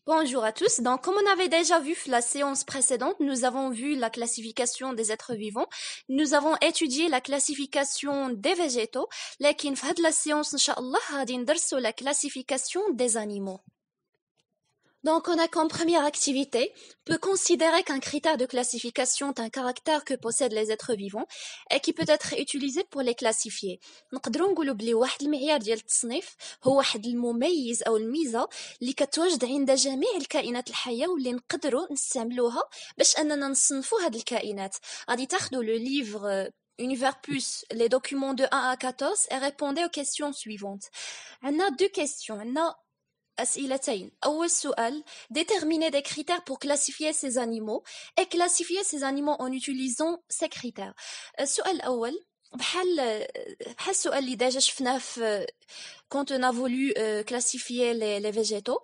Bonjour à tous. Donc, comme on avait déjà vu la séance précédente, nous avons vu la classification des êtres vivants. Nous avons étudié la classification des végétaux. لكن في هاد la séance, Inch'Allah, غادي ندرسو la classification des animaux. Donc, on a comme première activité, peut considérer qu'un critère de classification est un caractère que possèdent les êtres vivants et qui peut être utilisé pour les classifier. نقدروا نقولوا بلي واحد المعيار ديال التصنيف هو واحد المميز أو الميزة اللي كتواجد عند جميع الكائنات الحية واللي نقدروا نستعملوها باش أننا نصنفوا هاد الكائنات. غادي تاخدوا le livre Univers Plus, les documents de 1 à 14 et répondez aux questions suivantes. On a deux questions. On a أسئلتين. أول سؤال déterminer des critères pour classifier ces animaux et classifier ces animaux en utilisant ces critères. السؤال الأول بحال السؤال اللي ديجا شفناه في quand on a voulu classifier les végétaux.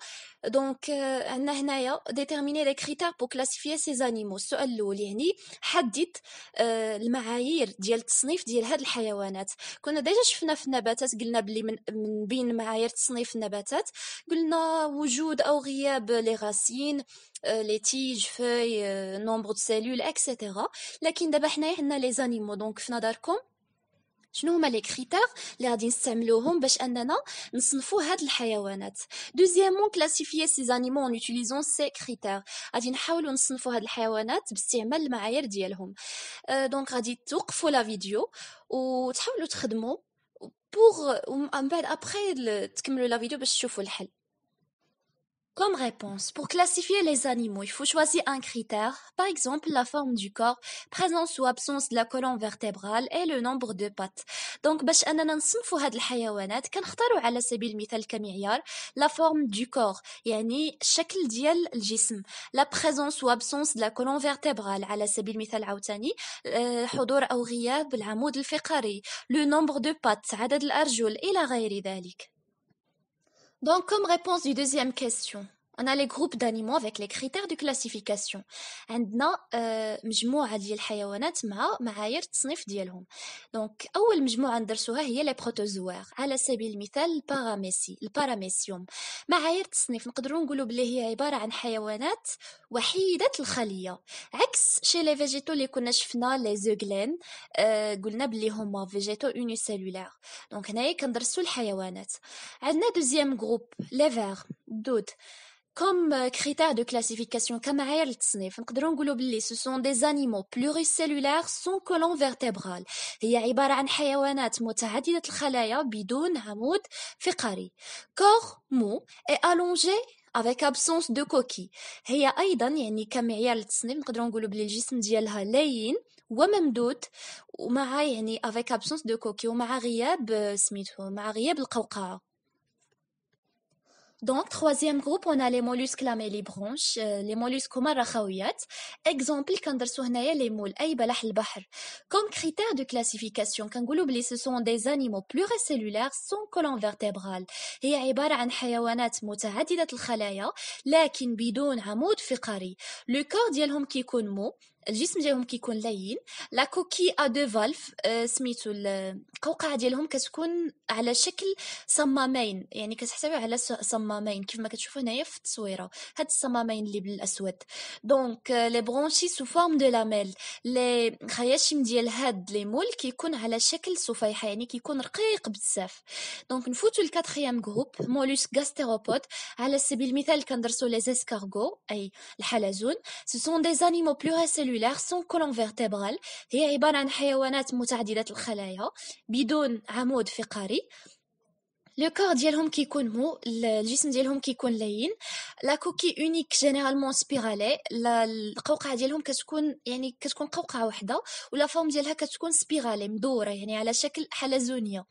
Donc عندنا هنايا déterminer les critères pour classifier ces animaux. السؤال الأول يعني حدد المعايير ديال التصنيف ديال هاد الحيوانات. كنا ديجا شفنا في النباتات قلنا بلي من بين معايير تصنيف النباتات قلنا وجود أو غياب les racines, les tiges, feuilles, nombre de cellules, etc. لكن دابا حنايا عندنا les animaux. donc في نظركم شنو هما لي كريتير اللي غادي نستعملوهم باش اننا نصنفوا هاد الحيوانات. دوزيامون كلاسيفيي سي زانيمون ان يوتيليزون سي كريتير. غادي نحاولوا نصنفوا هاد الحيوانات باستعمال المعايير ديالهم. دونك غادي توقفوا لا فيديو وتحاولوا تخدموا بوغ ومن بعد ابري تكملوا لا فيديو باش تشوفوا الحل. Comme réponse, pour classifier les animaux, il faut choisir un critère, par exemple la forme du corps, présence ou absence de la colonne vertébrale et le nombre de pattes. Donc, باش أننا نصنفوا هاد الحيوانات كنختاروا على سبيل المثال كمعيار la forme du corps, يعني الشكل ديال الجسم, la présence ou absence de la colonne vertébrale على سبيل المثال عاوتاني حضور أو غياب العمود الفقري, le nombre de pattes, عدد الأرجل إلى غير ذلك. Donc, comme réponse du deuxième question, on a les groupes d'animaux avec les critères de classification. عندنا مجموعة ديال الحيوانات مع معايير التصنيف ديالهم. Donc, أول مجموعة ندرسوها هي les protozoaires. على سبيل المثال الباراميسيوم. معايير التصنيف نقدروا نقولوا بلي هي عبارة عن حيوانات وحيدة الخلية. عكس chez les végétaux اللي كنا شفنا les زوغلين قلنا بلي هما végétaux unicellulaires. Donc, هنايا كندرسوا الحيوانات. عندنا deuxième groupe, les vers, دود. Comme critère de classification كمعايير للتصنيف نقدروا نقولوا بلي ce sont des animaux pluricellulaires sans colonne vertébrale. هي عبارة عن حيوانات متعددة الخلايا بدون عمود فقري. Corps mou et allongé avec absence de coquille. هي أيضا يعني كمعيار للتصنيف نقدروا نقولوا بلي الجسم ديالها لين وممدود ومع يعني avec absence de coquille ومع غياب سميتو مع غياب القوقعة. Donc, troisième groupe, on a les mollusques lamellibranches, les mollusques هما الرخويات. Exemple, كندرسو هنايا les moules, أي بلح البحر. Comme critère de classification, كنقولوا بلي ce sont des animaux pluricellulaires sans colonne vertébrale. هي عبارة عن حيوانات متعددة الخلايا لكن بدون عمود فقري. Le corps ديالهم كيكون مو, الجسم ديالهم كيكون لين. لا كوكي ا دو فالف سميتو القوقعه ديالهم كتكون على شكل صمامين, يعني كتحتوي على صمامين كيف ما كتشوفوا هنايا في التصويره, هاد الصمامين اللي بالاسود. دونك لي برونشي سو فورم دو لاميل, لي خياشيم ديال هاد لي مول كيكون على شكل صفيحه, يعني كيكون رقيق بزاف. دونك نفوتوا الكاتريام جروب, مولوسك غاستيروبود. على سبيل المثال كندرسوا لي اسكارغو اي الحلزون. Ce sont des animaux pluricellulaires sans colonne vertébrale. هي عبارة عن حيوانات متعددة الخلايا بدون عمود فقري. لو كور ديالهم كيكون مو, الجسم ديالهم كيكون لين. لا كوكي اونيك جينيرالمون سبيرالي, القوقعه ديالهم كتكون يعني كتكون قوقعه واحده ولا فورم ديالها كتكون سبيرالي مدوره, يعني على شكل حلزونيه.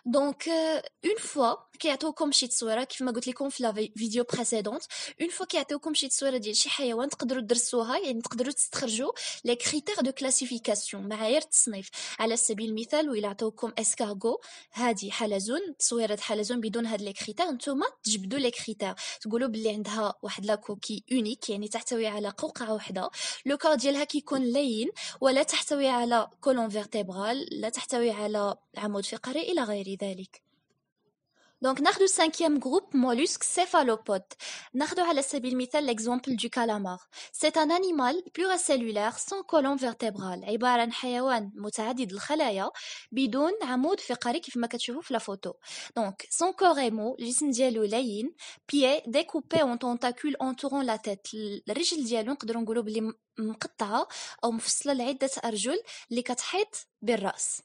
دونك اون فوا كيعطيوكم شي تصويره كيف ما قلت لكم في لا فيديو بريسيدونت, اون فوا كيعطيوكم شي تصويره ديال شي حيوان تقدروا تدرسوها, يعني تقدروا تستخرجوا لي كريتير دو كلاسيفيكاسيون معايير التصنيف. على سبيل المثال وإلا عطيوكم اسكارغو هادي حلزون, تصويره حلزون بدون هاد لي كريتير, نتوما تجبدوا لي كريتير تقولوا بلي عندها واحد لا كوكي اونيك, يعني تحتوي على قوقعه واحده. لو كور ديالها كيكون لين ولا تحتوي على كولون فيرتيبرال, لا تحتوي على عمود فقري الى غير ذلك. Donc, ناخدو cinquième groupe, mollusques céphalopodes. ناخدو على سبيل المثال l'exemple du calamar. C'est un animal pluricellulaire sans colonne vertébrale. عبارة عن حيوان متعدد الخلايا بدون عمود فقري كيف ما كتشوفوا في لا فوتو. Donc, son corps est mou, الجسم ديالو لين, pieds découpés en tentacules entourant la tête. الرجل ديالو نقدروا نقولوا بلي مقطعة أو مفصلة لعدة أرجل اللي كتحيط بالرأس.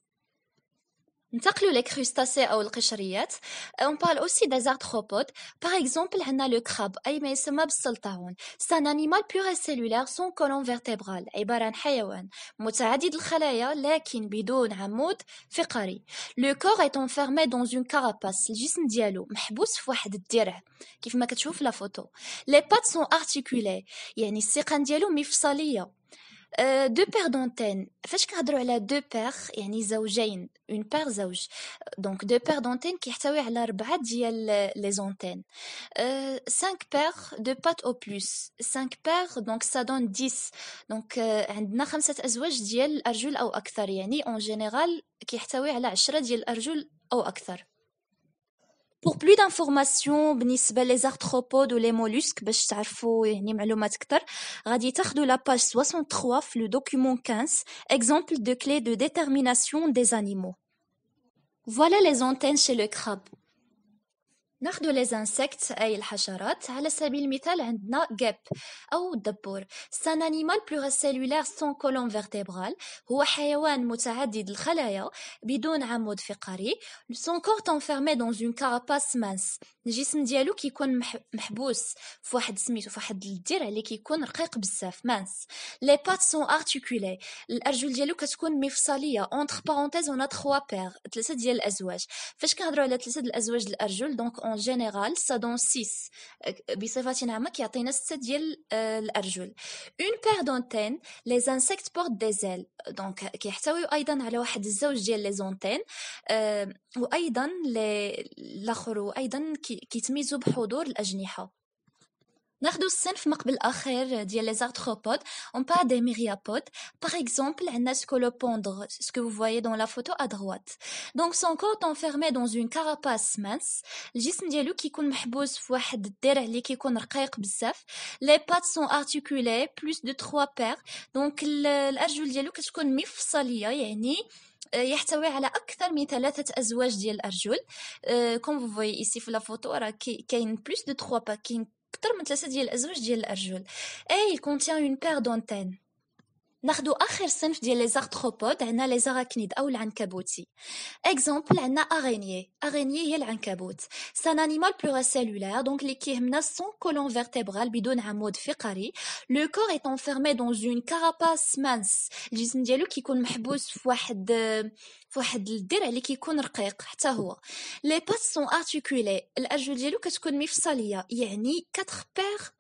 ننتقلوا les crustacés أو القشريات. On parle aussi des arthropodes. Par exemple, عندنا le crabe أي ما يسمى بالسلطعون. C'est un animal pluricellulaire sans colonne vertébrale. عبارة عن حيوان متعدد الخلايا لكن بدون عمود فقري. Le corps est enfermé dans une carapace. الجسم ديالو محبوس في واحد الدرع كيف ما كتشوف لا فوتو. Les pattes sont articulées. يعني الساقان ديالو مفصلية. دو بير دونتين. فاش كنهضروا على دو بير يعني زوجين اون بير زوج. دونك دو بير دونتين كيحتوي على 4 ديال لي زونتين. 5 بير دو بات او بلس. 5 بير دونك سا دون 10. دونك عندنا 5 ازواج ديال الارجل او اكثر، يعني اون جينيرال كيحتوي على 10 ديال الارجل او اكثر. Pour plus d'informations بالنسبة les arthropodes ou les mollusques باش تعرفوا يعني معلومات أكثر غادي تاخدوا la page 63 في le document 15 exemple de clé de détermination des animaux. Voilà les antennes chez le crabe. ناخدو les insectes أي الحشرات. على سبيل المثال عندنا guêpe أو الدبور. C'est un animal pluricellulaire sans colonne vertébrale. هو حيوان متعدد الخلايا بدون عمود فقري. Son corps est enfermé dans une carapace mince. الجسم ديالو كيكون محبوس في واحد سميتو في واحد الدرع اللي كيكون رقيق بزاف mince. Les pattes sont articulées. الأرجل ديالو كتكون مفصلية. Entre parenthèses on a 3 paires. 3 ديال الأزواج. فاش كنهضروا على 3 ديال الأزواج الأرجل دونك en général ça donne 6 بصفة عامة كيعطينا 6 ديال الأرجل. Une paire d'antennes. Les insectes portent des ailes. donc كيحتويو أيضا على واحد الزوج ديال لي زونتين. وأيضا الآخر وأيضا كيتميزوا بحضور الأجنحة. ناخدو الصنف ما قبل الأخير ديال les arthropodes. On parle des myriapodes. Par exemple, عندنا scolopendre, ce que vous voyez dans la photo à droite. Donc son corps est enfermé dans une carapace mince. الجسم ديالو كيكون محبوس في واحد الدرع اللي كيكون رقيق بزاف. Les pattes sont articulées, plus de 3 paires. donc الأرجل ديالو كتكون مفصلية يعني يحتوي على أكثر من 3 أزواج ديال الأرجل. comme vous voyez ici في la photo راه كاين plus de 3 paires. كاين أكثر من 3 ديال الأزواج ديال الأرجل. et il contient une paire d'antennes. ناخدو آخر صنف ديال les arthropodes. عندنا les arachnides أو العنكبوتي. exemple عندنا araignée. araignée هي العنكبوت. c'est un animal pluricellulaire donc اللي كيهمنا sans colonne vertébrale بدون عمود فقري. le corps est enfermé dans une carapace mince. الجسم ديالو كيكون محبوس في واحد الدرع اللي كيكون رقيق حتى هو. les pattes sont articulées. الأرجل ديالو كتكون مفصلية يعني 4 paires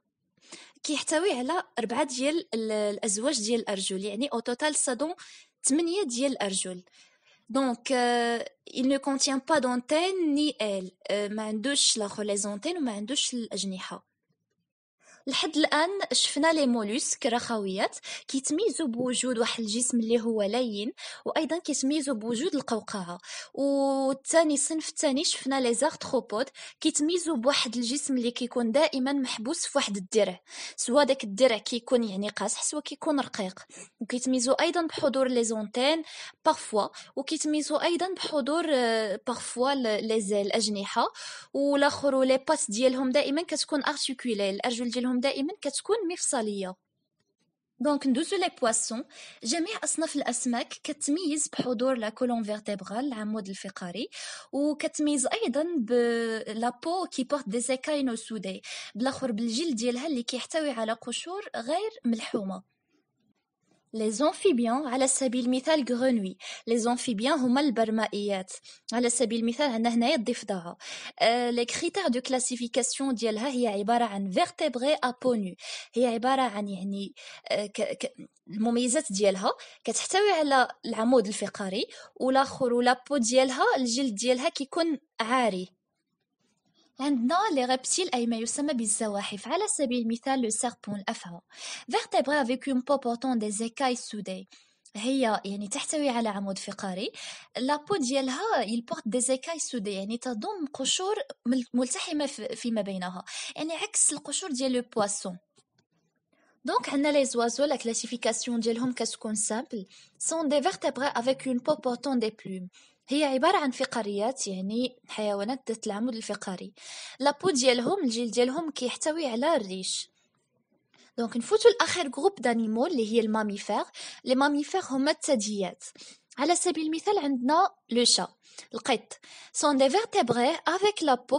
كيحتوي على 4 ديال الأزواج ديال الأرجل يعني au total ça donne 8 ديال الأرجل. donc il ne contient pas d'antenne ni aile. ما عندوش les antennes وما عندوش الأجنحة. لحد الآن شفنا لي مولوسك رخويات كيتميزوا بوجود واحد الجسم اللي هو لين وأيضا كيتميزوا بوجود القوقعة. والثاني صنف الثاني شفنا لي زارثروبود كيتميزوا بواحد الجسم اللي كيكون دائما محبوس في واحد الدرع سواء داك الدرع كيكون يعني قاصح سواء كيكون رقيق. وكيتميزوا أيضا بحضور لي زونتين بارفوا وكيتميزوا أيضا بحضور بارفوا لي زيل الأجنحة. والاخر لي بات ديالهم دائما كتكون ارتيكولي. الأرجل ديالهم دائما كتكون مفصليه. دونك ندوزو لي بواسون. جميع اصناف الاسماك كتميز بحضور لا كولون فيرتبرال العمود الفقري وكتميز ايضا بلا بو كي بورت دي زيكاينو سودي بالاخر بالجلد ديالها اللي كيحتوي على قشور غير ملحومه. Les amphibiens على سبيل المثال grenouilles. les amphibiens هما البرمائيات. على سبيل المثال عندنا هنايا الضفدعة. les critères de classification ديالها هي عبارة عن vertébrés à peau nue. هي عبارة عن يعني المميزات ديالها كتحتوي على العمود الفقري والاخر ولا بو ديالها الجلد ديالها كيكون عاري. عندنا لي ريبتيل أي ما يسمى بالزواحف. على سبيل المثال لو سيربون الأفعى vertébré avec une peau portant des écailles soudées. هي يعني تحتوي على عمود فقري. لابو ديالها il porte des écailles soudées، يعني تضم قشور ملتحمة فيما بينها، يعني عكس القشور ديال لو بواسون. دونك عندنا لي زوازو لا كلاسيفيكاسيون ديالهم كتكون سامبل، سون دي فيرتبري افيك اون بو بورتون دي بلوم. هي عبارة عن فقاريات، يعني حيوانات ذات العمود الفقري. لابو ديالهم الجلد ديالهم كيحتوي على الريش. دونك نفوتو لاخر جروب دانيمول اللي هي الماميفير. لي ماميفير هما الثدييات. على سبيل المثال عندنا لو شا، القط. سون دي فيرتبري افيك لا بو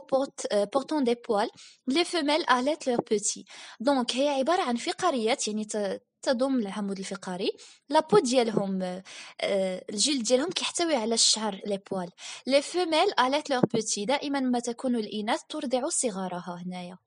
بورتون دي بوال. لي فيميل اليت لور بوتي. دونك هي عباره عن فقاريات، يعني تضم العمود الفقري. لابو ديالهم الجلد ديالهم كيحتوي على الشعر لي بوال. لي فيميل اليت لور بوتي، دائما ما تكون الاناث ترضع صغارها هنايا.